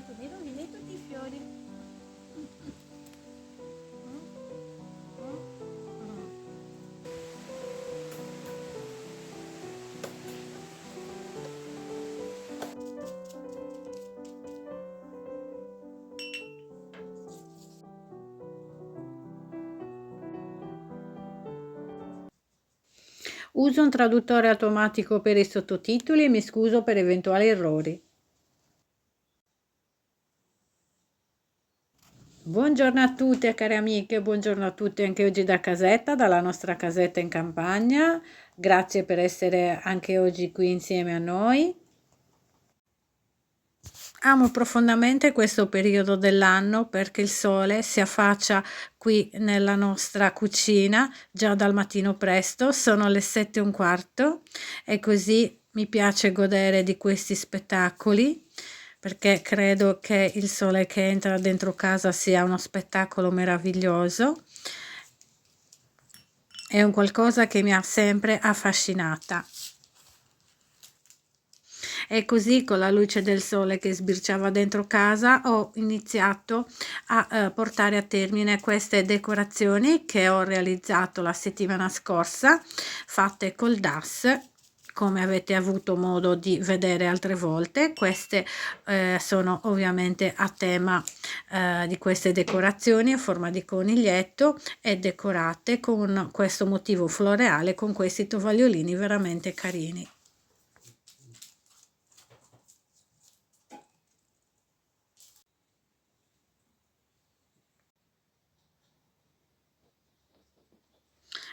tu mi rovini tutti i fiori. Uso un traduttore automatico per i sottotitoli e mi scuso per eventuali errori. Buongiorno a tutte cari amiche, buongiorno a tutti anche oggi da casetta, dalla nostra casetta in campagna. Grazie per essere anche oggi qui insieme a noi. Amo profondamente questo periodo dell'anno perché il sole si affaccia qui nella nostra cucina già dal mattino presto, sono le 7:15 e così mi piace godere di questi spettacoli perché credo che il sole che entra dentro casa sia uno spettacolo meraviglioso. È un qualcosa che mi ha sempre affascinata. E così con la luce del sole che sbirciava dentro casa ho iniziato a portare a termine queste decorazioni che ho realizzato la settimana scorsa, fatte col DAS. Come avete avuto modo di vedere altre volte, queste sono ovviamente a tema di queste decorazioni a forma di coniglietto e decorate con questo motivo floreale, con questi tovagliolini veramente carini.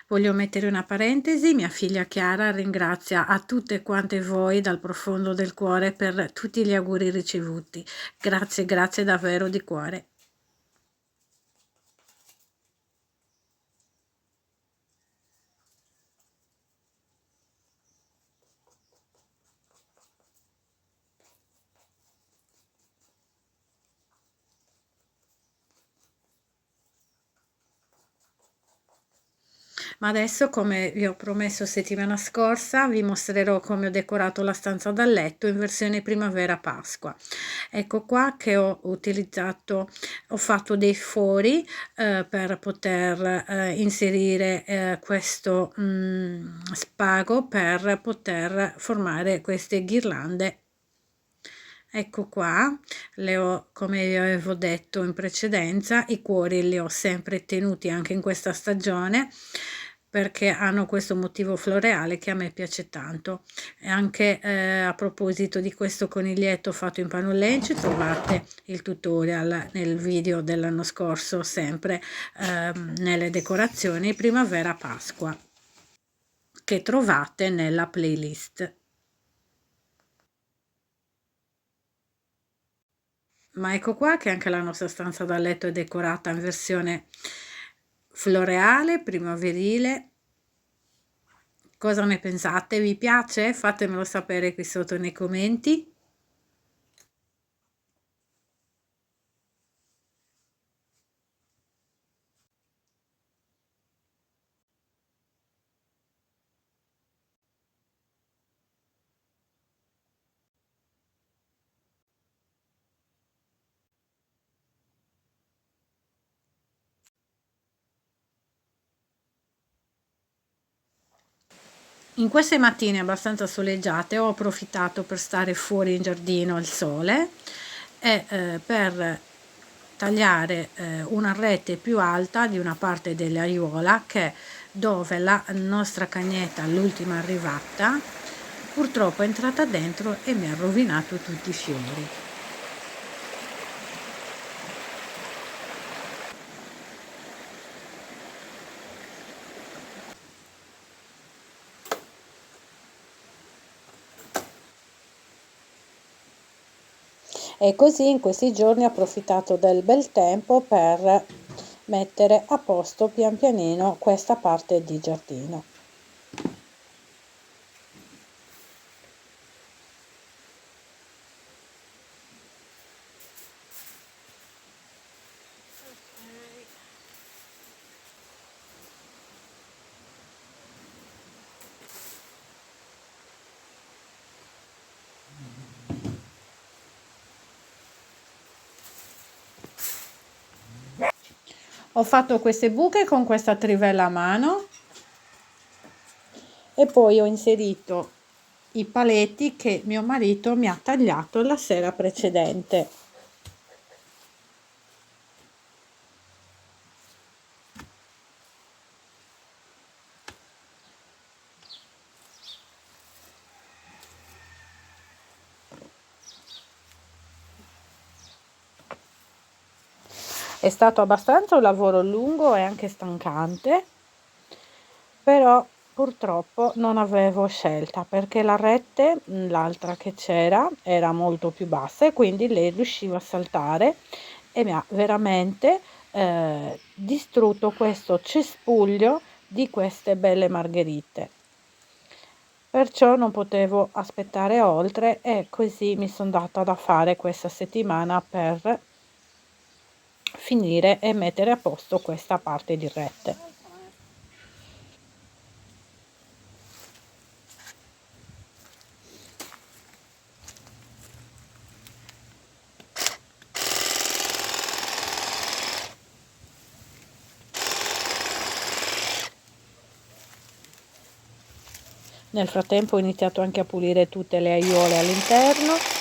Voglio mettere una parentesi, mia figlia Chiara ringrazia a tutte quante voi dal profondo del cuore per tutti gli auguri ricevuti. Grazie, grazie davvero di cuore. Ma adesso, come vi ho promesso settimana scorsa, vi mostrerò come ho decorato la stanza da letto in versione primavera-pasqua. Ecco qua che ho utilizzato, ho fatto dei fori per poter inserire questo spago per poter formare queste ghirlande. Ecco qua, come vi avevo detto in precedenza, i cuori li ho sempre tenuti anche in questa stagione perché hanno questo motivo floreale che a me piace tanto. E anche a proposito di questo coniglietto fatto in pannollenci, trovate il tutorial nel video dell'anno scorso, sempre nelle decorazioni primavera-pasqua, che trovate nella playlist. Ma ecco qua che anche la nostra stanza da letto è decorata in versione floreale, primaverile. Cosa ne pensate? Vi piace? Fatemelo sapere qui sotto nei commenti. In queste mattine abbastanza soleggiate ho approfittato per stare fuori in giardino al sole e per tagliare una rete più alta di una parte dell'aiuola che dove la nostra cagnetta, l'ultima arrivata, purtroppo è entrata dentro e mi ha rovinato tutti i fiori. E così in questi giorni ho approfittato del bel tempo per mettere a posto pian pianino questa parte di giardino. Ho fatto queste buche con questa trivella a mano e poi ho inserito i paletti che mio marito mi ha tagliato la sera precedente. È stato abbastanza un lavoro lungo e anche stancante, però purtroppo non avevo scelta perché la rete, l'altra che c'era, era molto più bassa e quindi lei riusciva a saltare e mi ha veramente distrutto questo cespuglio di queste belle margherite. Perciò non potevo aspettare oltre e così mi sono data da fare questa settimana per finire e mettere a posto questa parte di rete. Nel frattempo ho iniziato anche a pulire tutte le aiuole all'interno.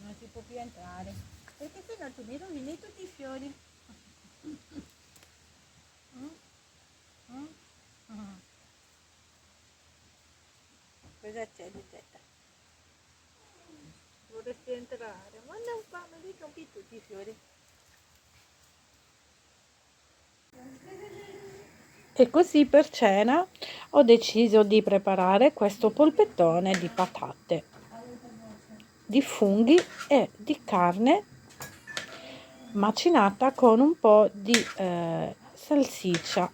Non si può più entrare perché se no tu mi rovini tutti i fiori. Cosa c'è di testa? Vorresti entrare, ma non fa, mi rompi tutti i fiori. E così per cena ho deciso di preparare questo polpettone di patate, di funghi e di carne macinata con un po' di salsiccia.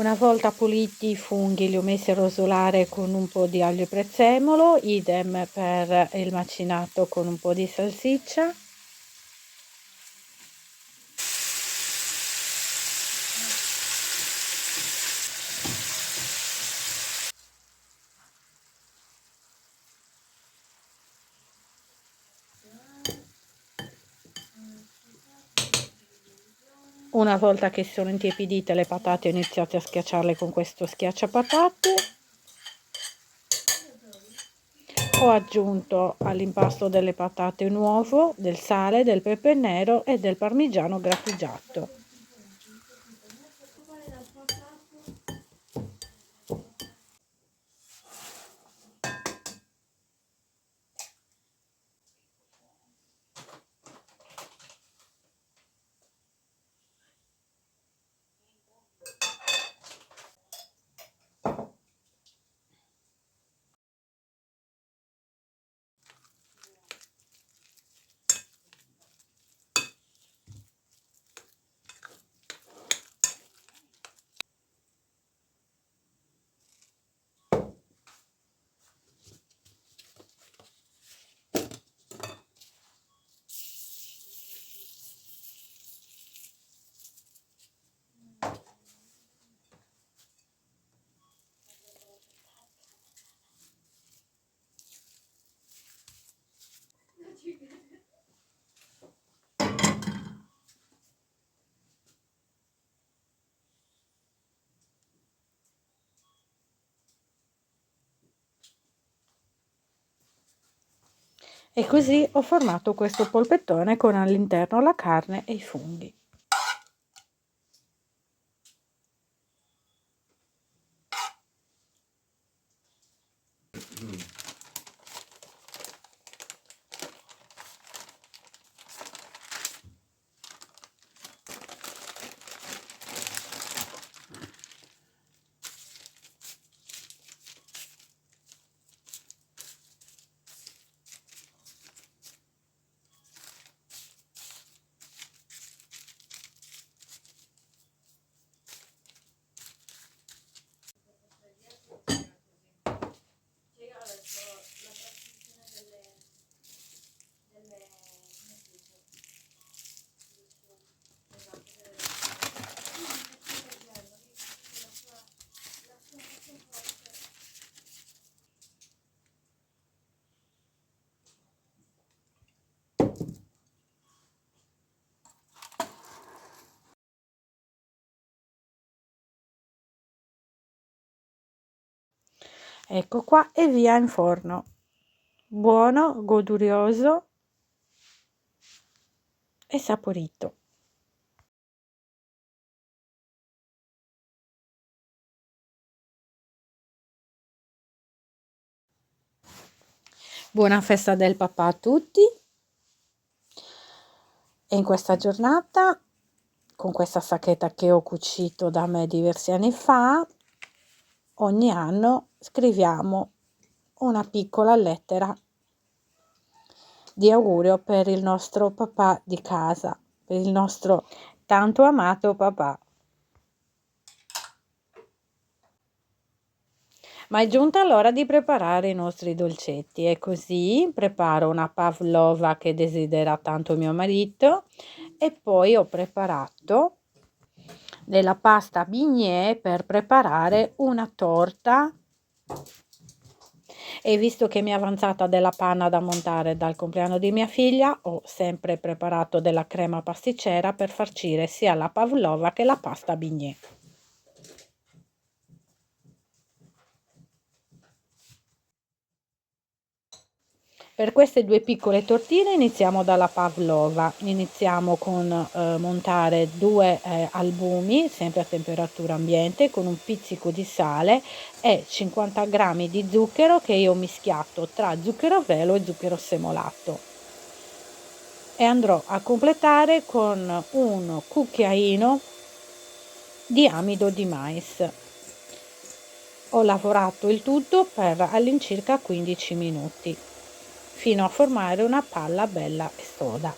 Una volta puliti i funghi li ho messi a rosolare con un po' di aglio e prezzemolo, idem per il macinato con un po' di salsiccia. Una volta che sono intiepidite le patate ho iniziato a schiacciarle con questo schiacciapatate. Ho aggiunto all'impasto delle patate un uovo, del sale, del pepe nero e del parmigiano grattugiato. E così ho formato questo polpettone con all'interno la carne e i funghi. Ecco qua e via in forno. Buono, godurioso e saporito. Buona festa del papà a tutti e in questa giornata, con questa sacchetta che ho cucito da me diversi anni fa, ogni anno scriviamo una piccola lettera di augurio per il nostro papà di casa, per il nostro tanto amato papà. Ma è giunta l'ora di preparare i nostri dolcetti e così preparo una pavlova che desidera tanto mio marito e poi ho preparato della pasta bignè per preparare una torta. E visto che mi è avanzata della panna da montare dal compleanno di mia figlia, ho sempre preparato della crema pasticcera per farcire sia la pavlova che la pasta bignè. Per queste due piccole tortine iniziamo dalla pavlova, iniziamo con montare due albumi sempre a temperatura ambiente con un pizzico di sale e 50 grammi di zucchero che io ho mischiato tra zucchero a velo e zucchero semolato e andrò a completare con un cucchiaino di amido di mais. Ho lavorato il tutto per all'incirca 15 minuti fino a formare una palla bella e soda.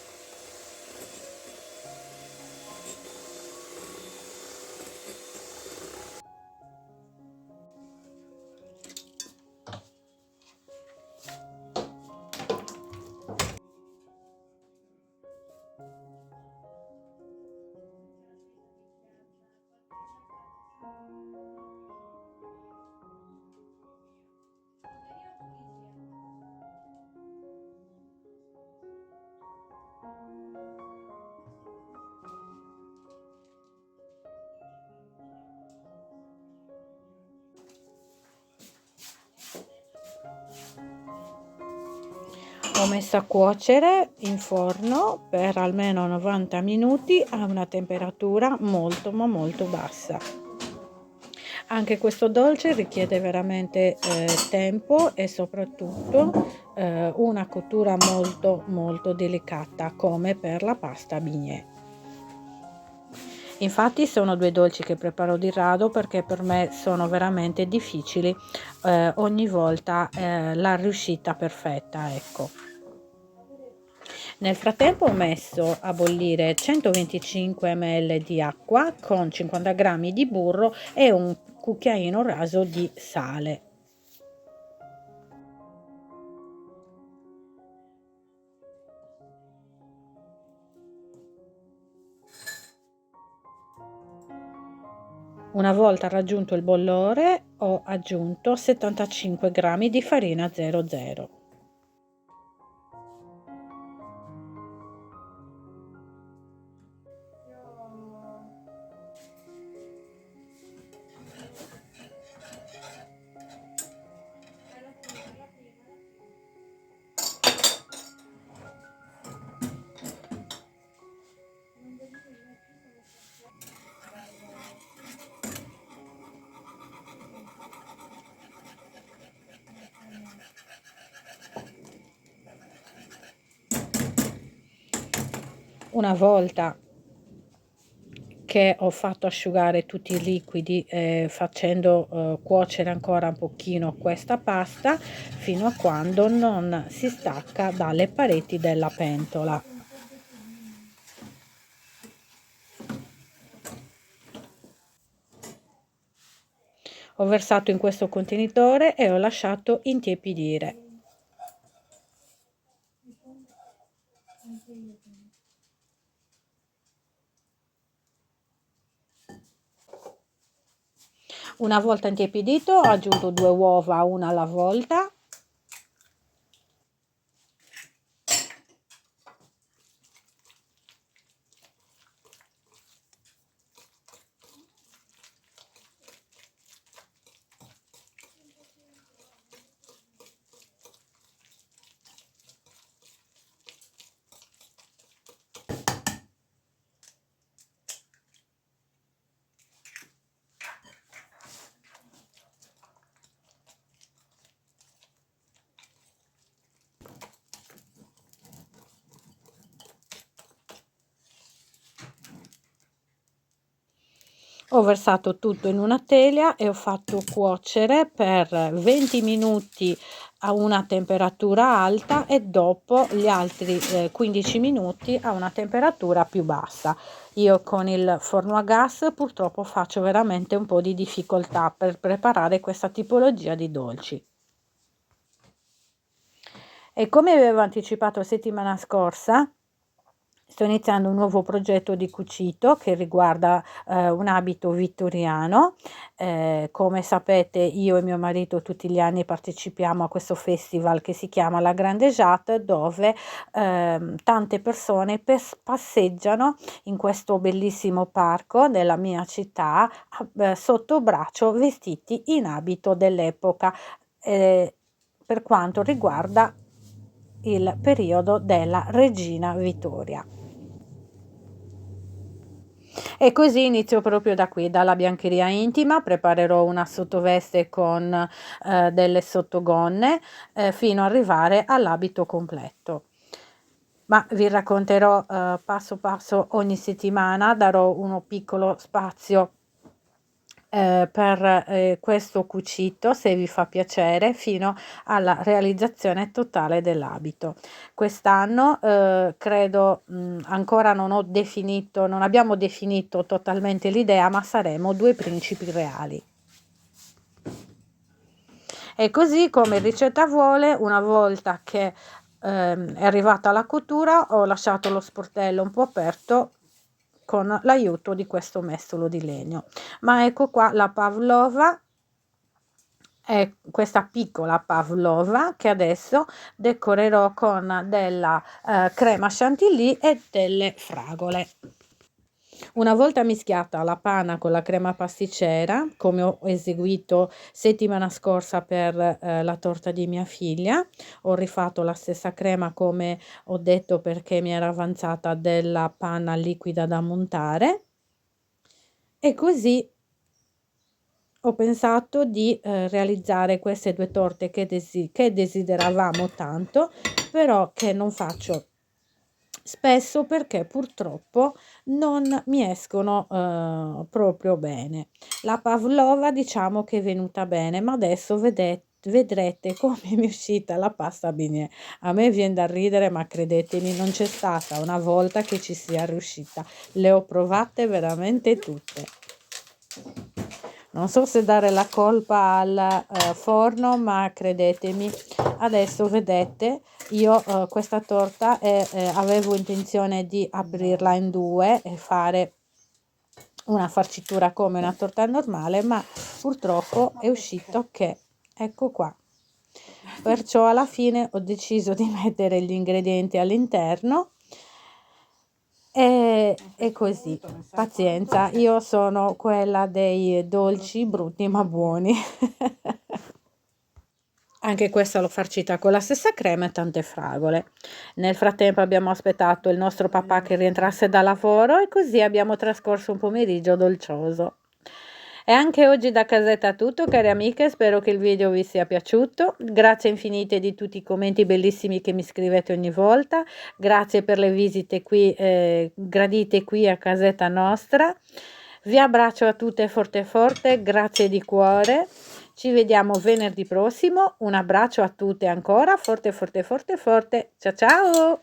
Ho messo a cuocere in forno per almeno 90 minuti a una temperatura molto ma molto bassa. Anche questo dolce richiede veramente tempo e soprattutto una cottura molto molto delicata, come per la pasta bignè. Infatti sono due dolci che preparo di rado perché per me sono veramente difficili, ogni volta la riuscita perfetta, ecco. Nel frattempo ho messo a bollire 125 ml di acqua con 50 g di burro e un cucchiaino raso di sale. Una volta raggiunto il bollore ho aggiunto 75 g di farina 00. Una volta che ho fatto asciugare tutti i liquidi, facendo cuocere ancora un pochino questa pasta fino a quando non si stacca dalle pareti della pentola. Ho versato in questo contenitore e ho lasciato intiepidire. Una volta intiepidito ho aggiunto 2 uova, una alla volta. Ho versato tutto in una teglia e ho fatto cuocere per 20 minuti a una temperatura alta e dopo gli altri 15 minuti a una temperatura più bassa. Io con il forno a gas purtroppo faccio veramente un po' di difficoltà per preparare questa tipologia di dolci. E come avevo anticipato settimana scorsa, sto iniziando un nuovo progetto di cucito che riguarda un abito vittoriano. Come sapete io e mio marito tutti gli anni partecipiamo a questo festival che si chiama La Grande Jatte, dove tante persone passeggiano in questo bellissimo parco della mia città sotto braccio vestiti in abito dell'epoca, per quanto riguarda il periodo della regina Vittoria. E così inizio proprio da qui, dalla biancheria intima, preparerò una sottoveste con delle sottogonne fino ad arrivare all'abito completo. Ma vi racconterò passo passo ogni settimana, darò uno piccolo spazio per questo cucito, se vi fa piacere, fino alla realizzazione totale dell'abito. Quest'anno credo ancora non abbiamo definito totalmente l'idea, ma saremo due principi reali. E così come ricetta vuole, una volta che è arrivata la cottura, ho lasciato lo sportello un po' aperto con l'aiuto di questo mestolo di legno. Ma ecco qua la pavlova, è questa piccola pavlova che adesso decorerò con della crema chantilly e delle fragole. Una volta mischiata la panna con la crema pasticcera, come ho eseguito settimana scorsa per la torta di mia figlia, ho rifatto la stessa crema come ho detto perché mi era avanzata della panna liquida da montare, e così ho pensato di realizzare queste due torte che desideravamo tanto, però che non faccio spesso perché purtroppo non mi escono proprio bene. La pavlova diciamo che è venuta bene, ma adesso vedrete come mi è uscita la pasta bignè. A me viene da ridere, ma credetemi, non c'è stata una volta che ci sia riuscita. Le ho provate veramente tutte. Non so se dare la colpa al forno, ma credetemi, adesso vedete, io questa torta avevo intenzione di aprirla in due e fare una farcitura come una torta normale, ma purtroppo è uscito che, ecco qua. Perciò alla fine ho deciso di mettere gli ingredienti all'interno. E così, pazienza, io sono quella dei dolci brutti ma buoni. Anche questa l'ho farcita con la stessa crema e tante fragole. Nel frattempo abbiamo aspettato il nostro papà che rientrasse da lavoro e così abbiamo trascorso un pomeriggio dolcioso. E anche oggi da casetta è tutto, cari amiche, spero che il video vi sia piaciuto. Grazie infinite di tutti i commenti bellissimi che mi scrivete ogni volta. Grazie per le visite qui, gradite qui a casetta nostra. Vi abbraccio a tutte forte forte, grazie di cuore. Ci vediamo venerdì prossimo. Un abbraccio a tutte ancora, forte forte forte forte. Ciao ciao!